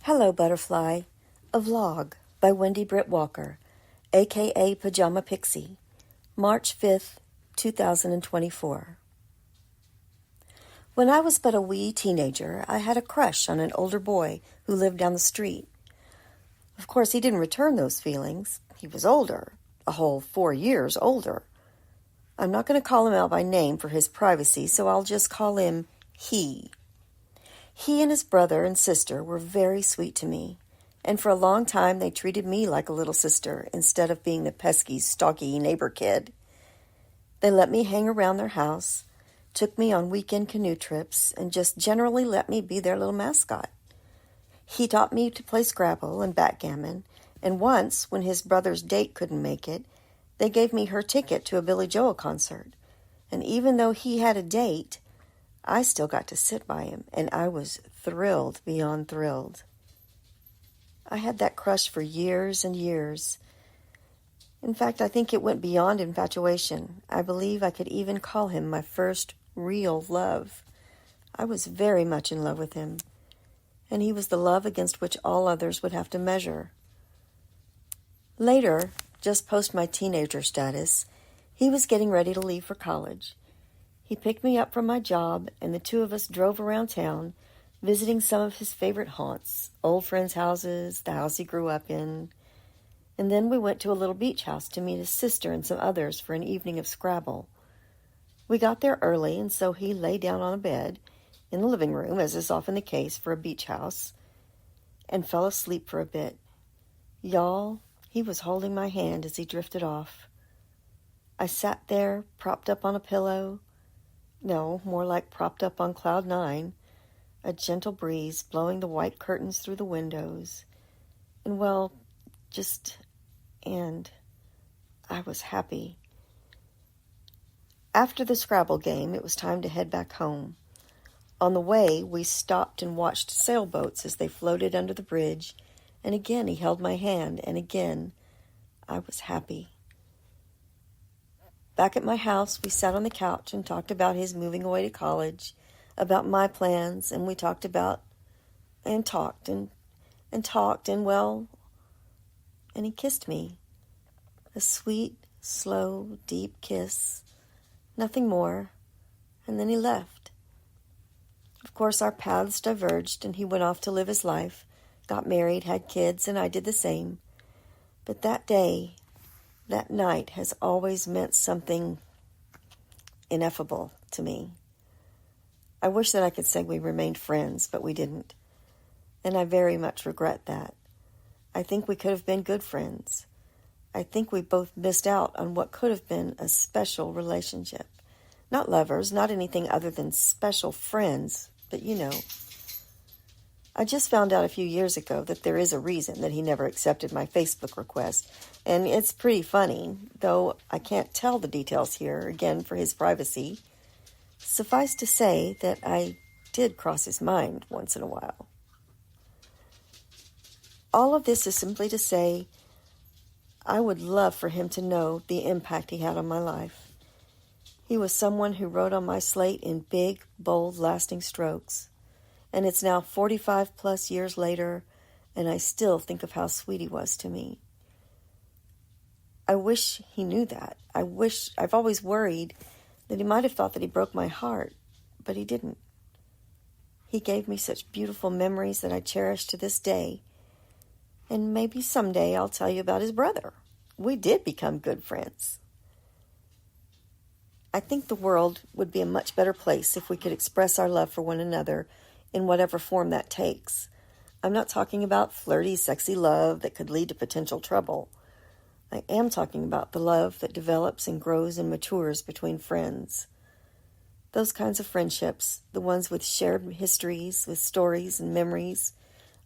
Hello, Butterfly, a vlog by Wendy Britt Walker, aka Pajama Pixie, March 5th, 2024. When I was but a wee teenager, I had a crush on an older boy who lived down the street. Of course, he didn't return those feelings. He was older, a whole 4 years older. I'm not going to call him out by name for his privacy, so I'll just call him he. He and his brother and sister were very sweet to me, and for a long time they treated me like a little sister instead of being the pesky, stalky neighbor kid. They let me hang around their house, took me on weekend canoe trips, and just generally let me be their little mascot. He taught me to play Scrabble and backgammon, and once, when his brother's date couldn't make it, they gave me her ticket to a Billy Joel concert. And even though he had a date, I still got to sit by him, and I was thrilled beyond thrilled. I had that crush for years and years. In fact, I think it went beyond infatuation. I believe I could even call him my first real love. I was very much in love with him, and he was the love against which all others would have to measure. Later, just post my teenager status, he was getting ready to leave for college. He picked me up from my job, and the two of us drove around town, visiting some of his favorite haunts, old friends' houses, the house he grew up in. And then we went to a little beach house to meet his sister and some others for an evening of Scrabble. We got there early, and so he lay down on a bed in the living room, as is often the case for a beach house, and fell asleep for a bit. Y'all, he was holding my hand as he drifted off. I sat there, propped up on a pillow. No, more like propped up on cloud 9, a gentle breeze blowing the white curtains through the windows. And I was happy. After the Scrabble game, it was time to head back home. On the way, we stopped and watched sailboats as they floated under the bridge, and again he held my hand, and again I was happy. Back at my house, we sat on the couch and talked about his moving away to college, about my plans, and we talked about and talked, and he kissed me. A sweet, slow, deep kiss. Nothing more. And then he left. Of course, our paths diverged, and he went off to live his life, got married, had kids, and I did the same. But that day, that night has always meant something ineffable to me. I wish that I could say we remained friends, but we didn't. And I very much regret that. I think we could have been good friends. I think we both missed out on what could have been a special relationship. Not lovers, not anything other than special friends, but you know. I just found out a few years ago that there is a reason that he never accepted my Facebook request, and it's pretty funny, though I can't tell the details here, again, for his privacy. Suffice to say that I did cross his mind once in a while. All of this is simply to say I would love for him to know the impact he had on my life. He was someone who wrote on my slate in big, bold, lasting strokes. And it's now 45 plus years later, and I still think of how sweet he was to me. I wish he knew that. I've always worried that he might have thought that he broke my heart, but he didn't. He gave me such beautiful memories that I cherish to this day. And maybe someday I'll tell you about his brother. We did become good friends. I think the world would be a much better place if we could express our love for one another in whatever form that takes. I'm not talking about flirty, sexy love that could lead to potential trouble. I am talking about the love that develops and grows and matures between friends. Those kinds of friendships, the ones with shared histories, with stories and memories,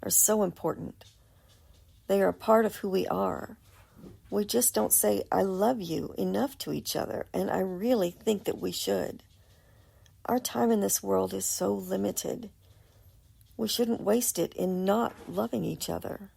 are so important. They are a part of who we are. We just don't say, I love you enough to each other, and I really think that we should. Our time in this world is so limited. We shouldn't waste it in not loving each other.